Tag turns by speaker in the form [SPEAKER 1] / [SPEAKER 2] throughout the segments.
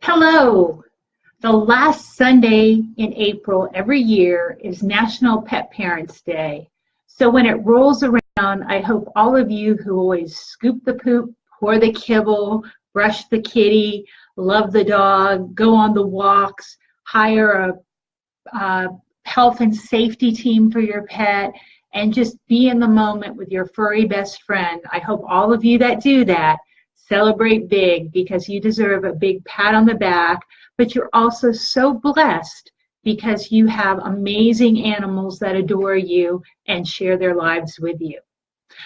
[SPEAKER 1] Hello. The last Sunday in April every year is National Pet Parents Day. So when it rolls around, I hope all of you who always scoop the poop, pour the kibble, brush the kitty, love the dog, go on the walks, hire a health and safety team for your pet, and just be in the moment with your furry best friend. I hope all of you that do that celebrate big because you deserve a big pat on the back, but you're also so blessed because you have amazing animals that adore you and share their lives with you.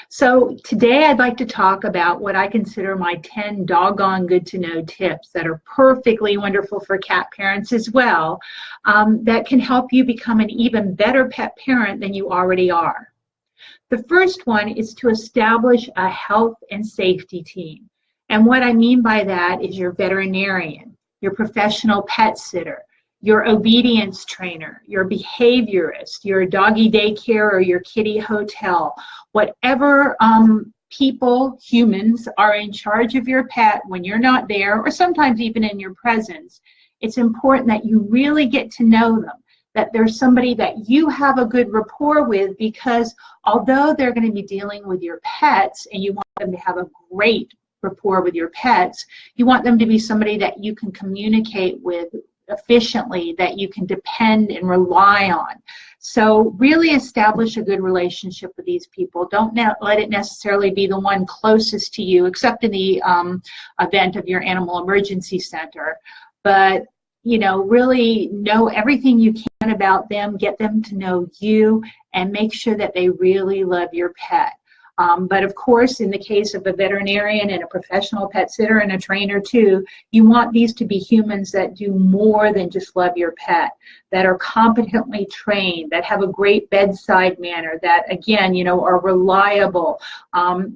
[SPEAKER 1] So today I'd like to talk about what I consider my 10 doggone good to know tips that are perfectly wonderful for cat parents as well, that can help you become an even better pet parent than you already are. The first one is to establish a health and safety team. And what I mean by that is your veterinarian, your professional pet sitter, your obedience trainer, your behaviorist, your doggy daycare or your kitty hotel, whatever people, humans, are in charge of your pet when you're not there, or sometimes even in your presence. It's important that you really get to know them, that there's somebody that you have a good rapport with, because although they're going to be dealing with your pets and you want them to have a great rapport with your pets, you want them to be somebody that you can communicate with efficiently, that you can depend and rely on. So really establish a good relationship with these people. Don't let it necessarily be the one closest to you, except in the event of your animal emergency center. But really know everything you can about them, get them to know you, and make sure that they really love your pet. But of course, in the case of a veterinarian and a professional pet sitter and a trainer too, you want these to be humans that do more than just love your pet, that are competently trained, that have a great bedside manner, that again, are reliable.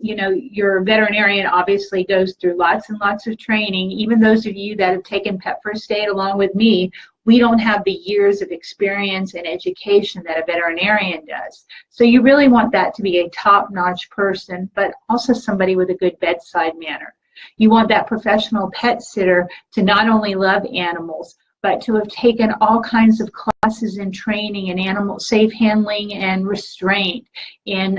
[SPEAKER 1] Your veterinarian obviously goes through lots and lots of training. Even those of you that have taken Pet First Aid along with me, we don't have the years of experience and education that a veterinarian does. So you really want that to be a top-notch person, but also somebody with a good bedside manner. You want that professional pet sitter to not only love animals, but to have taken all kinds of classes and training in animal safe handling and restraint, in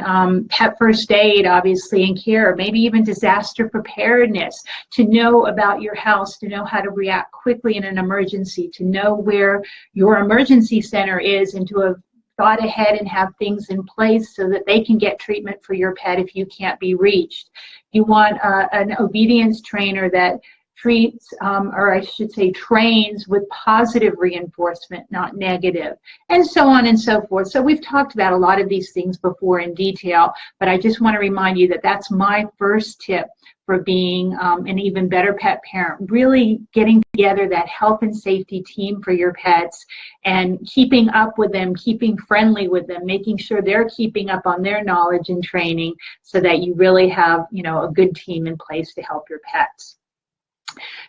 [SPEAKER 1] pet first aid, obviously, and care, maybe even disaster preparedness, to know about your house, to know how to react quickly in an emergency, to know where your emergency center is, and to have thought ahead and have things in place so that they can get treatment for your pet if you can't be reached. You want an obedience trainer that treats, or I should say trains with positive reinforcement, not negative, and so on and so forth. So we've talked about a lot of these things before in detail, but I just want to remind you that that's my first tip for being an even better pet parent, really getting together that health and safety team for your pets and keeping up with them, keeping friendly with them, making sure they're keeping up on their knowledge and training so that you really have, a good team in place to help your pets.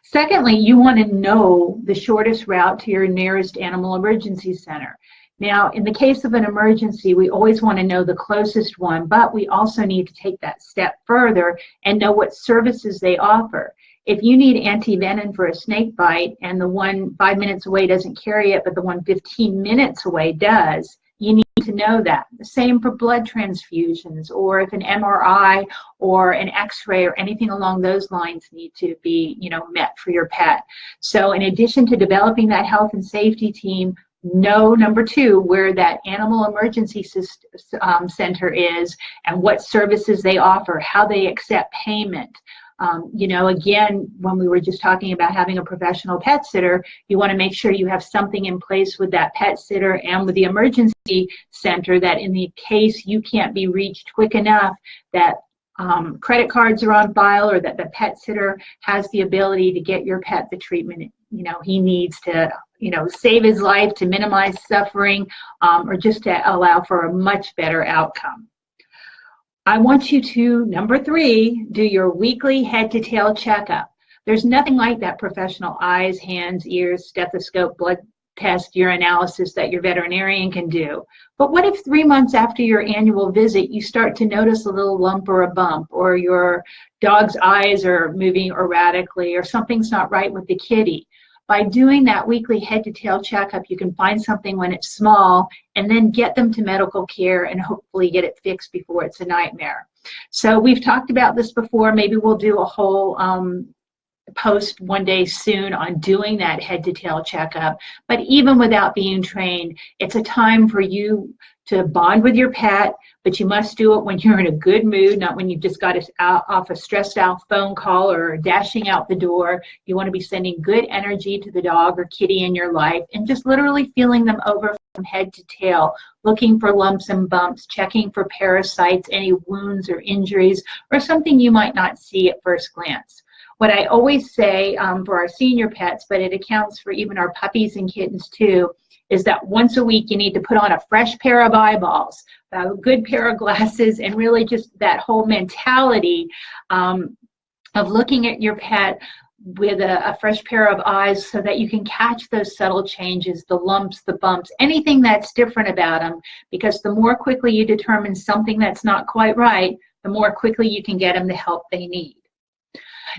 [SPEAKER 1] Secondly, you want to know the shortest route to your nearest animal emergency center. Now, in the case of an emergency, we always want to know the closest one, but we also need to take that step further and know what services they offer. If you need anti-venom for a snake bite and the one 5 minutes away doesn't carry it, but the one 15 minutes away does, you need to know that. The same for blood transfusions, or if an MRI or an X-ray or anything along those lines need to be, met for your pet. So in addition to developing that health and safety team, know, number two, where that animal emergency center is and what services they offer, how they accept payment. Again, when we were just talking about having a professional pet sitter, you want to make sure you have something in place with that pet sitter and with the emergency center, that in the case you can't be reached quick enough, that credit cards are on file, or that the pet sitter has the ability to get your pet the treatment he needs to save his life, to minimize suffering, or just to allow for a much better outcome. I want you to, number three, do your weekly head-to-tail checkup. There's nothing like that professional eyes, hands, ears, stethoscope, blood test, urinalysis that your veterinarian can do. But what if 3 months after your annual visit, you start to notice a little lump or a bump, or your dog's eyes are moving erratically, or something's not right with the kitty? By doing that weekly head to tail checkup, you can find something when it's small and then get them to medical care and hopefully get it fixed before it's a nightmare. So we've talked about this before. Maybe we'll do a whole post one day soon on doing that head to tail checkup. But even without being trained, it's a time for you to bond with your pet, but you must do it when you're in a good mood, not when you've just got off a stressed out phone call or dashing out the door. You want to be sending good energy to the dog or kitty in your life and just literally feeling them over from head to tail, looking for lumps and bumps, checking for parasites, any wounds or injuries, or something you might not see at first glance. What I always say for our senior pets, but it accounts for even our puppies and kittens too, is that once a week you need to put on a fresh pair of eyeballs, a good pair of glasses, and really just that whole mentality of looking at your pet with a fresh pair of eyes so that you can catch those subtle changes, the lumps, the bumps, anything that's different about them, because the more quickly you determine something that's not quite right, the more quickly you can get them the help they need.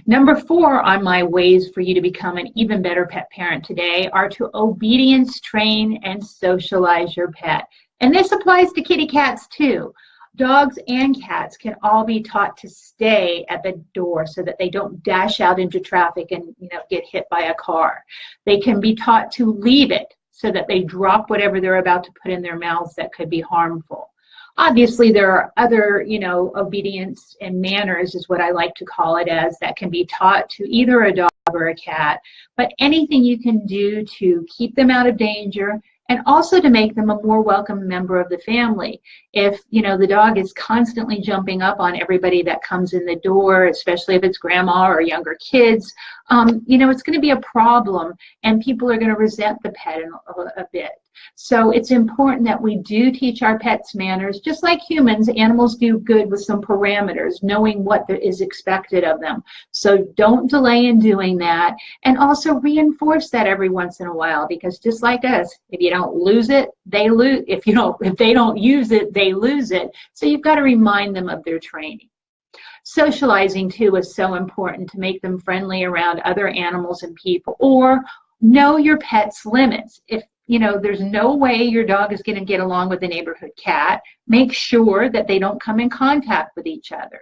[SPEAKER 1] Number 4 on my ways for you to become an even better pet parent today are to obedience train and socialize your pet. And this applies to kitty cats too. Dogs and cats can all be taught to stay at the door so that they don't dash out into traffic and get hit by a car. They can be taught to leave it so that they drop whatever they're about to put in their mouths that could be harmful. Obviously, there are other, obedience and manners is what I like to call it as, that can be taught to either a dog or a cat, but anything you can do to keep them out of danger and also to make them a more welcome member of the family. If, the dog is constantly jumping up on everybody that comes in the door, especially if it's grandma or younger kids, it's going to be a problem and people are going to resent the pet a bit. So it's important that we do teach our pets manners. Just like humans, animals do good with some parameters, knowing what is expected of them. So don't delay in doing that, and also reinforce that every once in a while, because just like us, if you don't lose it, they lose. If they don't use it, they lose it. So you've got to remind them of their training. Socializing too is so important to make them friendly around other animals and people, or know your pet's limits. If there's no way your dog is going to get along with the neighborhood cat, make sure that they don't come in contact with each other.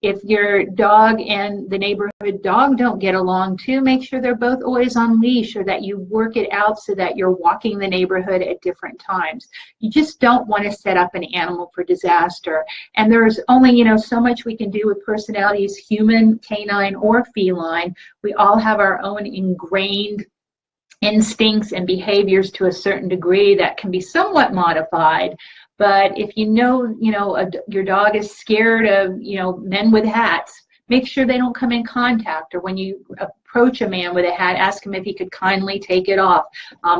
[SPEAKER 1] If your dog and the neighborhood dog don't get along too, make sure they're both always on leash, or that you work it out so that you're walking the neighborhood at different times. You just don't want to set up an animal for disaster. And there's only, so much we can do with personalities, human, canine, or feline. We all have our own ingrained instincts and behaviors to a certain degree that can be somewhat modified. But if your dog is scared of men with hats, make sure they don't come in contact. Or when you approach a man with a hat, ask him if he could kindly take it off.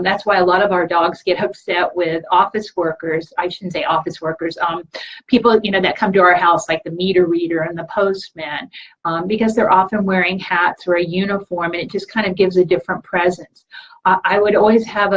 [SPEAKER 1] That's why a lot of our dogs get upset with office workers. I shouldn't say office workers. People that come to our house, like the meter reader and the postman, because they're often wearing hats or a uniform, and it just kind of gives a different presence. I would always have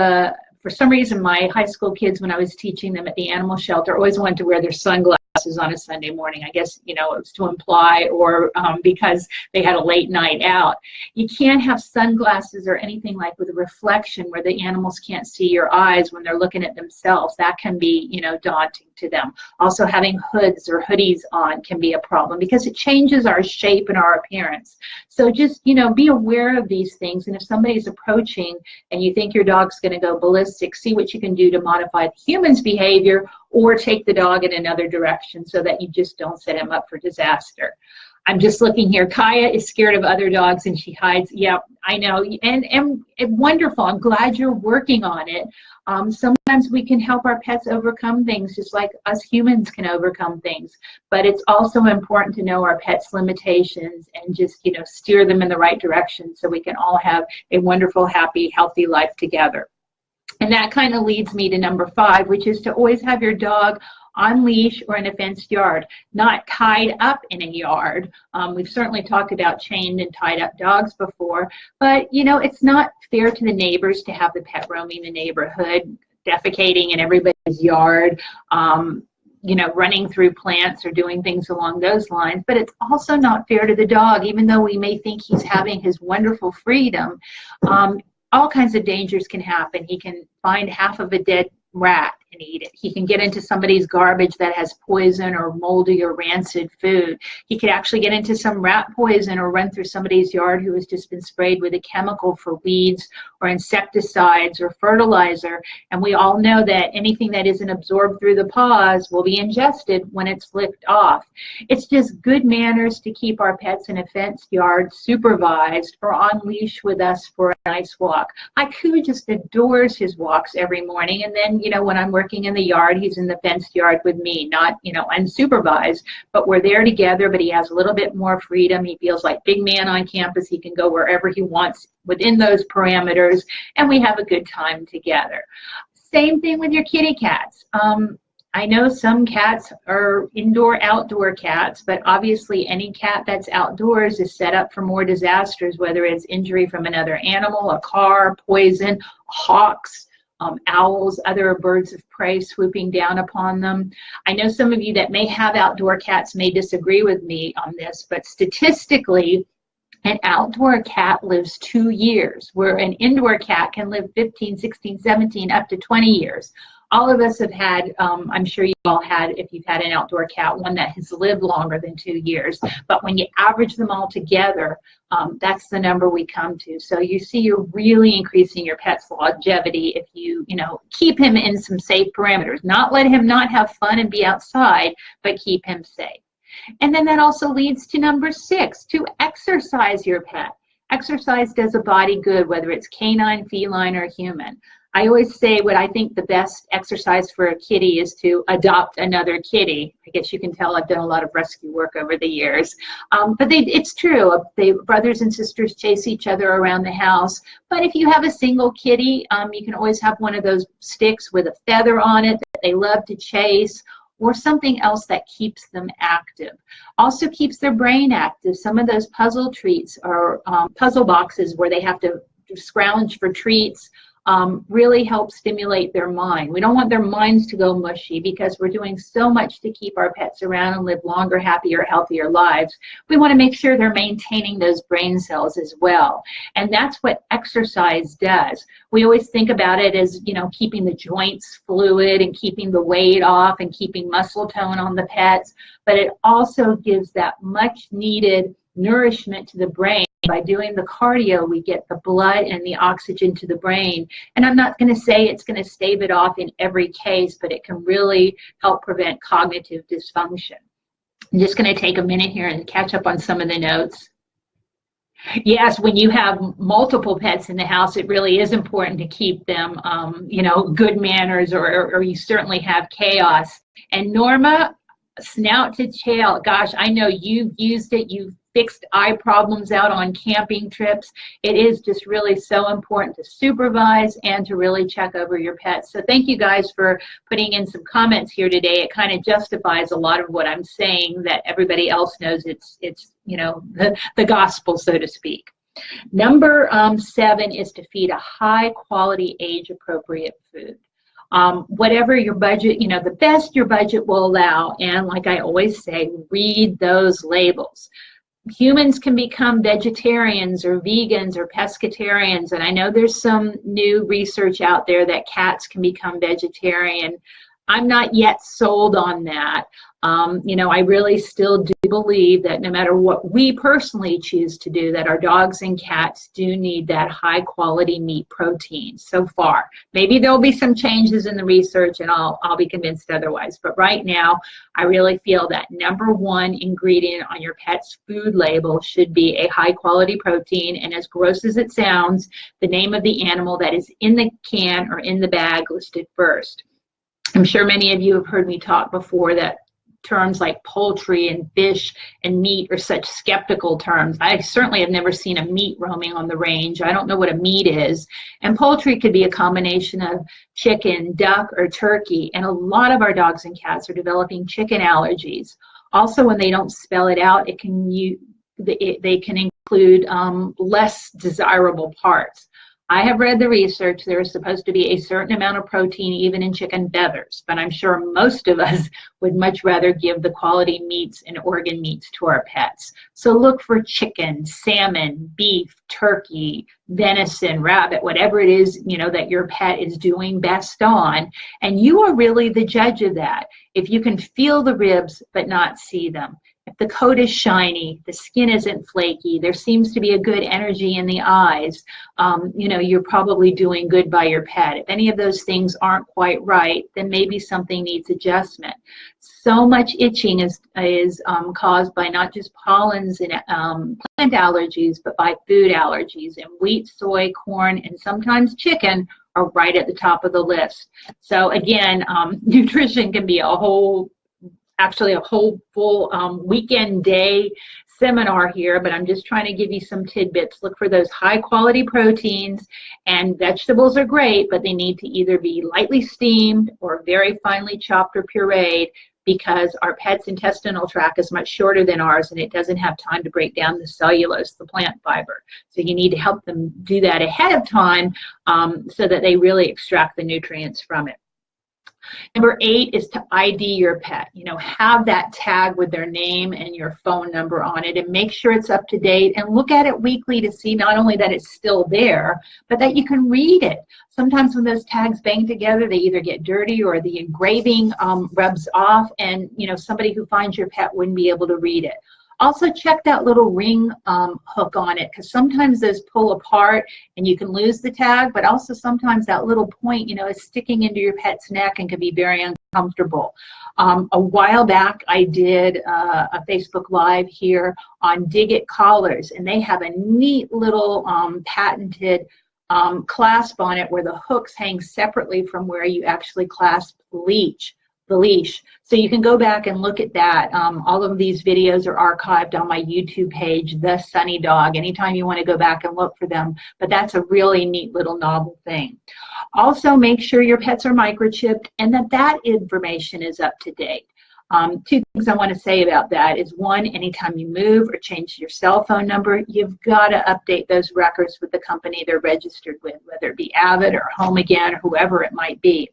[SPEAKER 1] for some reason, my high school kids, when I was teaching them at the animal shelter, always wanted to wear their sunglasses on a Sunday morning. I guess, it was to imply, or because they had a late night out. You can't have sunglasses or anything like with a reflection where the animals can't see your eyes when they're looking at themselves. That can be, daunting to them. Also, having hoods or hoodies on can be a problem because it changes our shape and our appearance. So just, be aware of these things. And if somebody's approaching and you think your dog's going to go ballistic, see what you can do to modify the human's behavior or take the dog in another direction so that you just don't set him up for disaster. I'm just looking here. Kaya is scared of other dogs and she hides. Yeah, I know. And wonderful. I'm glad you're working on it. Sometimes we can help our pets overcome things just like us humans can overcome things. But it's also important to know our pets' limitations and just, steer them in the right direction so we can all have a wonderful, happy, healthy life together. And that kind of leads me to number 5, which is to always have your dog on leash or in a fenced yard, not tied up in a yard. We've certainly talked about chained and tied up dogs before, but you know, it's not fair to the neighbors to have the pet roaming the neighborhood, defecating in everybody's yard, you know, running through plants or doing things along those lines. But it's also not fair to the dog, even though we may think he's having his wonderful freedom. All kinds of dangers can happen. He can find half of a dead rat and eat it. He can get into somebody's garbage that has poison or moldy or rancid food. He could actually get into some rat poison or run through somebody's yard who has just been sprayed with a chemical for weeds or insecticides or fertilizer. And we all know that anything that isn't absorbed through the paws will be ingested when it's licked off. It's just good manners to keep our pets in a fenced yard, supervised, or on leash with us for a nice walk. Haiku just adores his walks every morning, and then, you know, when I'm working in the yard, he's in the fenced yard with me, not, you know, unsupervised, but we're there together, but he has a little bit more freedom. He feels like big man on campus. He can go wherever he wants within those parameters, and we have a good time together. Same thing with your kitty cats. I know some cats are indoor-outdoor cats, but obviously any cat that's outdoors is set up for more disasters, whether it's injury from another animal, a car, poison, hawks, owls, other birds of prey swooping down upon them. I know some of you that may have outdoor cats may disagree with me on this, but statistically, an outdoor cat lives 2 years, where an indoor cat can live 15, 16, 17, up to 20 years. All of us have had, I'm sure you all had, if you've had an outdoor cat, one that has lived longer than 2 years. But when you average them all together, that's the number we come to. So you see, you're really increasing your pet's longevity if you, keep him in some safe parameters. Not let him not have fun and be outside, but keep him safe. And then that also leads to number 6, to exercise your pet. Exercise does a body good, whether it's canine, feline, or human. I always say what I think the best exercise for a kitty is to adopt another kitty. I guess you can tell I've done a lot of rescue work over the years. But it's true. Brothers and sisters chase each other around the house. But if you have a single kitty, you can always have one of those sticks with a feather on it that they love to chase, or something else that keeps them active. Also keeps their brain active. Some of those puzzle treats or puzzle boxes where they have to scrounge for treats really help stimulate their mind. We don't want their minds to go mushy because we're doing so much to keep our pets around and live longer, happier, healthier lives. We want to make sure they're maintaining those brain cells as well. And that's what exercise does. We always think about it as, keeping the joints fluid and keeping the weight off and keeping muscle tone on the pets, but it also gives that much needed nourishment to the brain. By doing the cardio, we get the blood and the oxygen to the brain. And I'm not going to say it's going to stave it off in every case, but it can really help prevent cognitive dysfunction. I'm just going to take a minute here and catch up on some of the notes. Yes, when you have multiple pets in the house, it really is important to keep them, good manners, or you certainly have chaos. And Norma, snout to tail, gosh, I know you've used it. You've fixed eye problems out on camping trips. It is just really so important to supervise and to really check over your pets. So thank you guys for putting in some comments here today. It kind of justifies a lot of what I'm saying, that everybody else knows it's the gospel, so to speak. Number 7 is to feed a high quality, age appropriate food. Whatever your budget, the best your budget will allow. And like I always say, read those labels. Humans can become vegetarians or vegans or pescatarians, and I know there's some new research out there that cats can become vegetarian. I'm not yet sold on that. I really still do believe that no matter what we personally choose to do, that our dogs and cats do need that high quality meat protein so far. Maybe there'll be some changes in the research and I'll be convinced otherwise. But right now, I really feel that number 1 ingredient on your pet's food label should be a high quality protein. And as gross as it sounds, the name of the animal that is in the can or in the bag listed first. I'm sure many of you have heard me talk before that terms like poultry and fish and meat are such skeptical terms. I certainly have never seen a meat roaming on the range. I don't know what a meat is. And poultry could be a combination of chicken, duck, or turkey. And a lot of our dogs and cats are developing chicken allergies. Also, when they don't spell it out, they can include less desirable parts. I have read the research. There is supposed to be a certain amount of protein even in chicken feathers, but I'm sure most of us would much rather give the quality meats and organ meats to our pets. So look for chicken, salmon, beef, turkey, venison, rabbit, whatever it is, that your pet is doing best on. And you are really the judge of that. If you can feel the ribs but not see them, if the coat is shiny, the skin isn't flaky, there seems to be a good energy in the eyes, you're probably doing good by your pet. If any of those things aren't quite right, then maybe something needs adjustment. So much itching is caused by not just pollens and plant allergies, but by food allergies. And wheat, soy, corn, and sometimes chicken are right at the top of the list. So again, nutrition can be a whole full weekend day seminar here, but I'm just trying to give you some tidbits. Look for those high quality proteins, and vegetables are great, but they need to either be lightly steamed or very finely chopped or pureed, because our pet's intestinal tract is much shorter than ours and it doesn't have time to break down the cellulose, the plant fiber. So you need to help them do that ahead of time so that they really extract the nutrients from it. Number 8 is to ID your pet. Have that tag with their name and your phone number on it, and make sure it's up to date, and look at it weekly to see not only that it's still there, but that you can read it. Sometimes when those tags bang together, they either get dirty or the engraving rubs off, and somebody who finds your pet wouldn't be able to read it. Also check that little ring hook on it, because sometimes those pull apart and you can lose the tag, but also sometimes that little point, is sticking into your pet's neck and can be very uncomfortable. A while back, I did a Facebook Live here on Dig It collars, and they have a neat little patented clasp on it where the hooks hang separately from where you actually clasp the leash. So you can go back and look at that. All of these videos are archived on my YouTube page, The Sunny Dog, anytime you want to go back and look for them. But that's a really neat little novel thing. Also, make sure your pets are microchipped and that information is up to date. 2 things I want to say about that is, 1, anytime you move or change your cell phone number, you've got to update those records with the company they're registered with, whether it be Avid or Home Again or whoever it might be.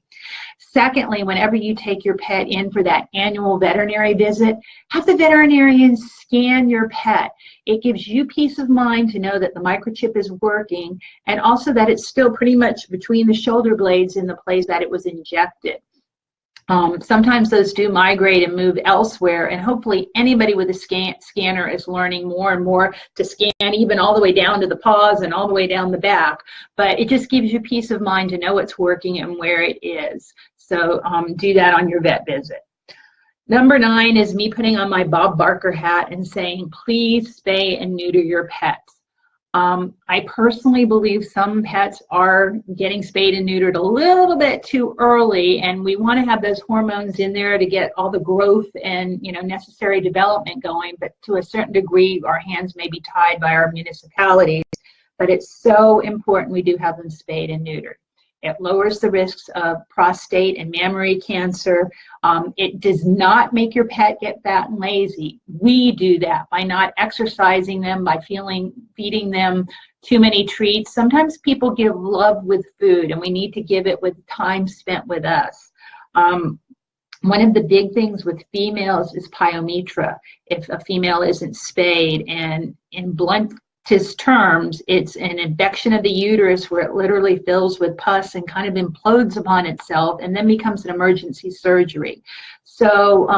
[SPEAKER 1] Secondly, whenever you take your pet in for that annual veterinary visit, have the veterinarian scan your pet. It gives you peace of mind to know that the microchip is working, and also that it's still pretty much between the shoulder blades in the place that it was injected. Sometimes those do migrate and move elsewhere, and hopefully anybody with a scanner is learning more and more to scan even all the way down to the paws and all the way down the back. But it just gives you peace of mind to know it's working and where it is. So do that on your vet visit. Number 9 is me putting on my Bob Barker hat and saying, please spay and neuter your pets. I personally believe some pets are getting spayed and neutered a little bit too early, and we want to have those hormones in there to get all the growth and necessary development going. But to a certain degree, our hands may be tied by our municipalities. But it's so important we do have them spayed and neutered. It lowers the risks of prostate and mammary cancer. It does not make your pet get fat and lazy. We do that by not exercising them, by feeding them too many treats. Sometimes people give love with food, and we need to give it with time spent with us. One of the big things with females is pyometra. If a female isn't spayed, and in bluntest terms, it's an infection of the uterus where it literally fills with pus and kind of implodes upon itself and then becomes an emergency surgery. So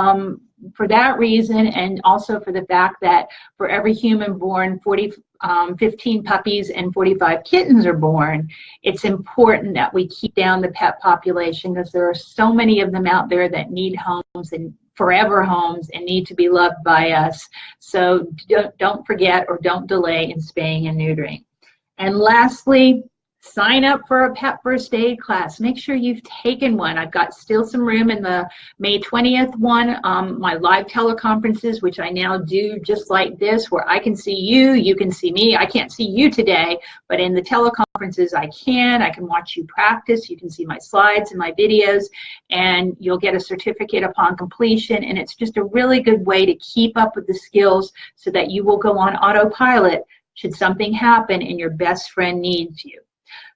[SPEAKER 1] for that reason, and also for the fact that for every human born, 15 puppies and 45 kittens are born, it's important that we keep down the pet population, because there are so many of them out there that need homes and forever homes and need to be loved by us. So don't forget or don't delay in spaying and neutering. And lastly, Sign up for a pet first aid class. Make sure you've taken one. I've got still some room in the May 20th one, my live teleconferences, which I now do just like this, where I can see you, you can see me. I can't see you today, but in the teleconferences I can watch you practice. You can see my slides and my videos, and you'll get a certificate upon completion. And it's just a really good way to keep up with the skills so that you will go on autopilot should something happen and your best friend needs you.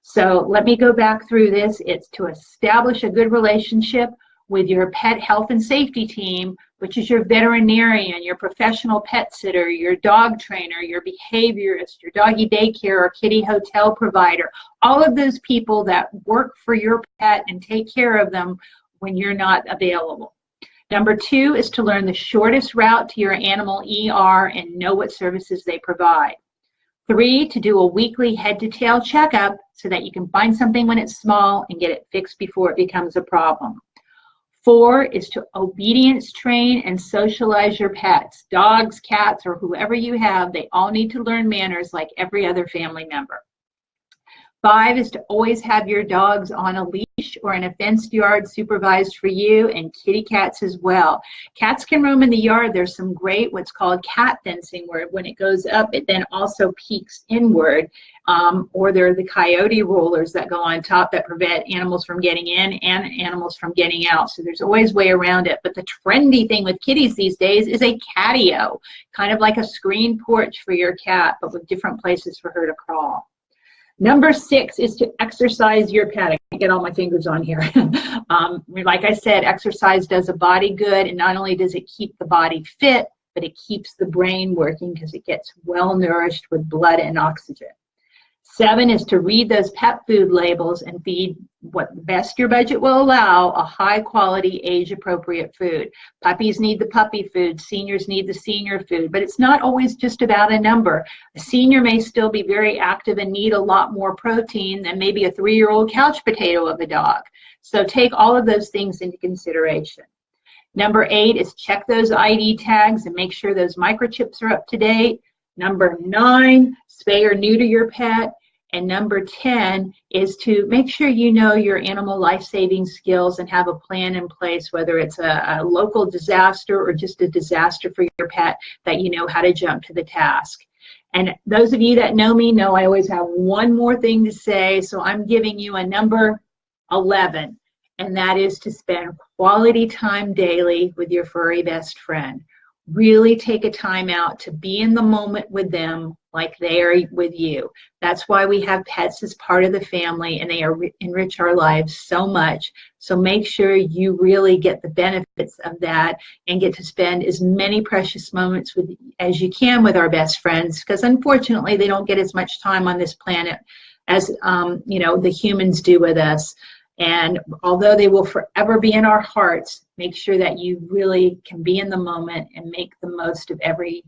[SPEAKER 1] So let me go back through this. It's to establish a good relationship with your pet health and safety team, which is your veterinarian, your professional pet sitter, your dog trainer, your behaviorist, your doggy daycare or kitty hotel provider, all of those people that work for your pet and take care of them when you're not available. Number 2 is to learn the shortest route to your animal ER and know what services they provide. 3, to do a weekly head-to-tail checkup so that you can find something when it's small and get it fixed before it becomes a problem. 4 is to obedience train and socialize your pets. Dogs, cats, or whoever you have, they all need to learn manners like every other family member. 5 is to always have your dogs on a leash or in a fenced yard supervised for you, and kitty cats as well. Cats can roam in the yard. There's some great what's called cat fencing, where when it goes up, it then also peeks inward. Or there are the coyote rollers that go on top that prevent animals from getting in and animals from getting out. So there's always a way around it. But the trendy thing with kitties these days is a catio, kind of like a screen porch for your cat, but with different places for her to crawl. Number 6 is to exercise your pet. I can't get all my fingers on here. Like I said, exercise does a body good, and not only does it keep the body fit, but it keeps the brain working because it gets well nourished with blood and oxygen. 7 is to read those pet food labels and feed what best your budget will allow, a high quality age appropriate food. Puppies need the puppy food, seniors need the senior food, but it's not always just about a number. A senior may still be very active and need a lot more protein than maybe a 3-year-old couch potato of a dog. So take all of those things into consideration. Number 8 is check those ID tags and make sure those microchips are up to date. Number 9, spay or neuter your pet. And number 10 is to make sure you know your animal life-saving skills and have a plan in place, whether it's a local disaster or just a disaster for your pet, that you know how to jump to the task. And those of you that know me know I always have one more thing to say, so I'm giving you a number 11, and that is to spend quality time daily with your furry best friend. Really take a time out to be in the moment with them like they are with you. That's why we have pets as part of the family, and they enrich our lives so much. So make sure you really get the benefits of that and get to spend as many precious moments as you can with our best friends, because unfortunately they don't get as much time on this planet as the humans do with us. And although they will forever be in our hearts, make sure that you really can be in the moment and make the most of every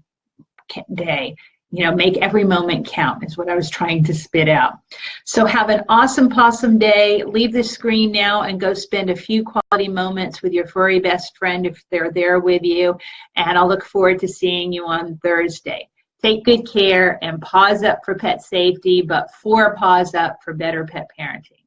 [SPEAKER 1] day. Make every moment count is what I was trying to spit out. So have an awesome possum day. Leave the screen now and go spend a few quality moments with your furry best friend if they're there with you. And I'll look forward to seeing you on Thursday. Take good care and paws up for pet safety, but 4 paws up for better pet parenting.